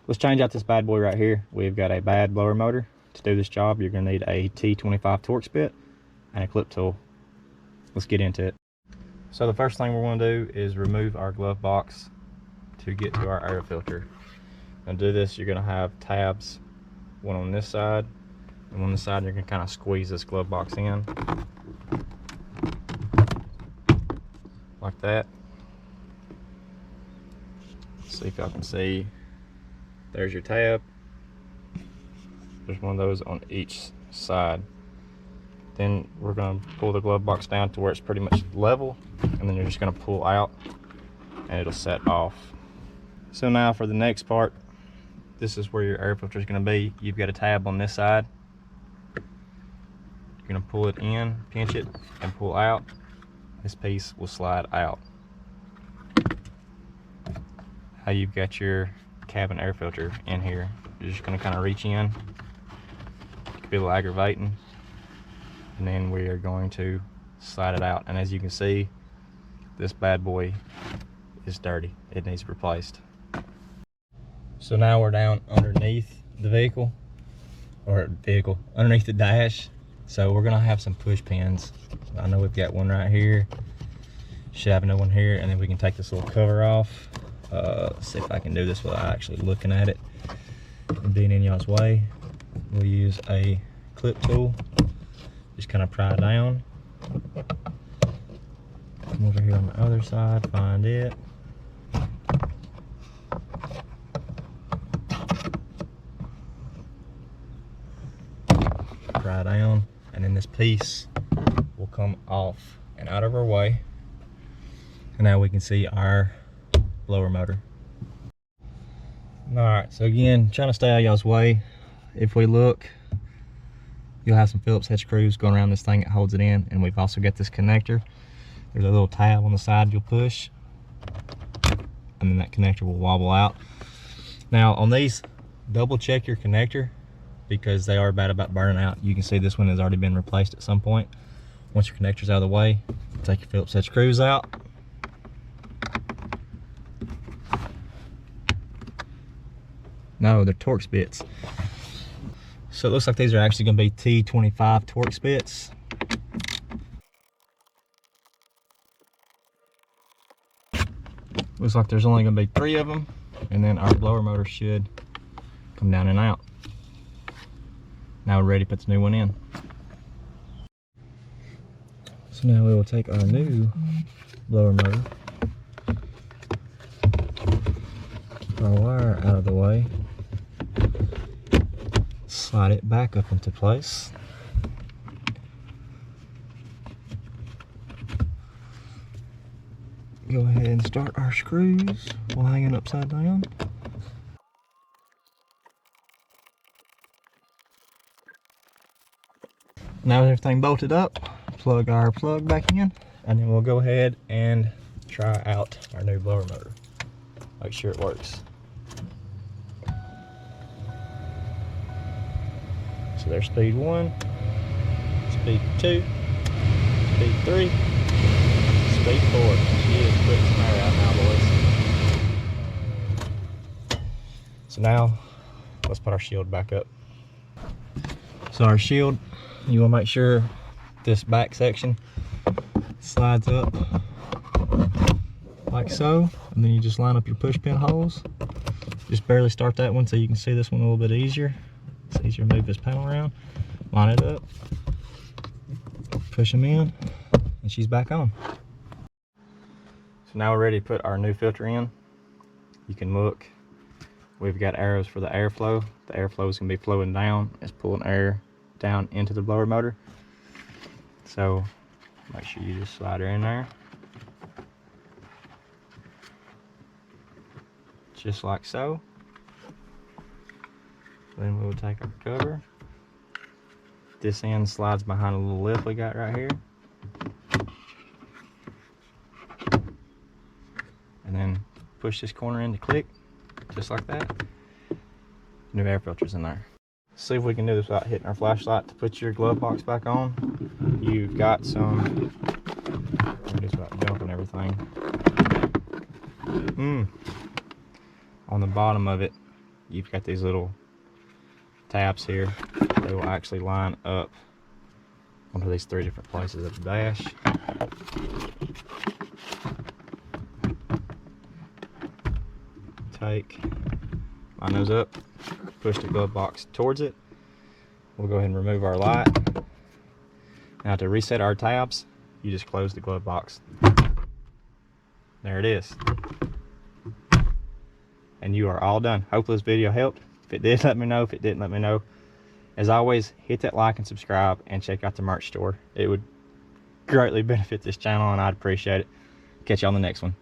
Let's change out this bad boy right here. We've got a bad blower motor. To do this job, you're going to need a T25 Torx bit and a clip tool. Let's get into it. So the first thing we're going to do is remove our glove box to get to our air filter. And to do this, you're going to have tabs, one on this side and one on this side. You're going to kind of squeeze this glove box in like that. See if y'all can see. There's your tab. There's one of those on each side. Then we're going to pull the glove box down to where it's pretty much level, and then you're just going to pull out and it'll set off. So now for the next part, this is where your air filter is going to be. You've got a tab on this side. You're going to pull it in, pinch it, and pull out. This piece will slide out. Now you've got your cabin air filter in here. You're just going to kind of reach in. It could be a little aggravating. And then we are going to slide it out. And as you can see, this bad boy is dirty. It needs replaced. So now we're down underneath the vehicle, underneath the dash. So we're gonna have some push pins. I know we've got one right here. Should have another one here, and then we can take this little cover off. See if I can do this without actually looking at it and being in y'all's way. We'll use a clip tool. Just kind of pry it down. Come over here on the other side, find it. Pry down, and then this piece will come off and out of our way. And now we can see our blower motor. Alright, so again, trying to stay out of y'all's way. If we look, you'll have some Phillips head screws going around this thing that holds it in, and we've also got this connector. There's a little tab on the side you'll push, and then that connector will wobble out. Now on these, double check your connector because they are bad about burning out. You can see this one has already been replaced at some point. Once your connector's out of the way, take your Phillips head screws out. No, they're Torx bits. So it looks like these are actually going to be T25 Torx bits. Looks like there's only going to be 3 of them, and then our blower motor should come down and out. Now we're ready to put the new one in. So now we will take our new blower motor, keep our wire out of the way, slide it back up into place. Go ahead and start our screws while hanging upside down. Now with everything bolted up, plug our plug back in, and then we'll go ahead and try out our new blower motor. Make sure it works. So there's speed 1, speed 2, speed 3, speed 4. She is quick snare out now, boys. So now, let's put our shield back up. So our shield, you want to make sure this back section slides up like so, and then you just line up your push pin holes. Just barely start that one so you can see this one a little bit easier. It's easier to move this panel around. Line it up, push them in, and she's back on. So now we're ready to put our new filter in. You can look, we've got arrows for the airflow. The airflow is going to be flowing down. It's pulling air down into the blower motor. So make sure you just slide her in there. Just like so. Then we'll take our cover. This end slides behind a little lip we got right here. And then push this corner in to click, just like that. New air filter's in there. See if we can do this without hitting our flashlight. To put your glove box back on, you've got some, just about dumping everything. On the bottom of it, you've got these little tabs here. They will actually line up onto these 3 different places of the dash. Line those up, push the glove box towards it. We'll go ahead and remove our light. Now to reset our tabs, you just close the glove box. There it is. And you are all done. Hopefully this video helped. If it did, let me know. If it didn't, let me know. As always, hit that like and subscribe and check out the merch store. It would greatly benefit this channel and I'd appreciate it. Catch you on the next one.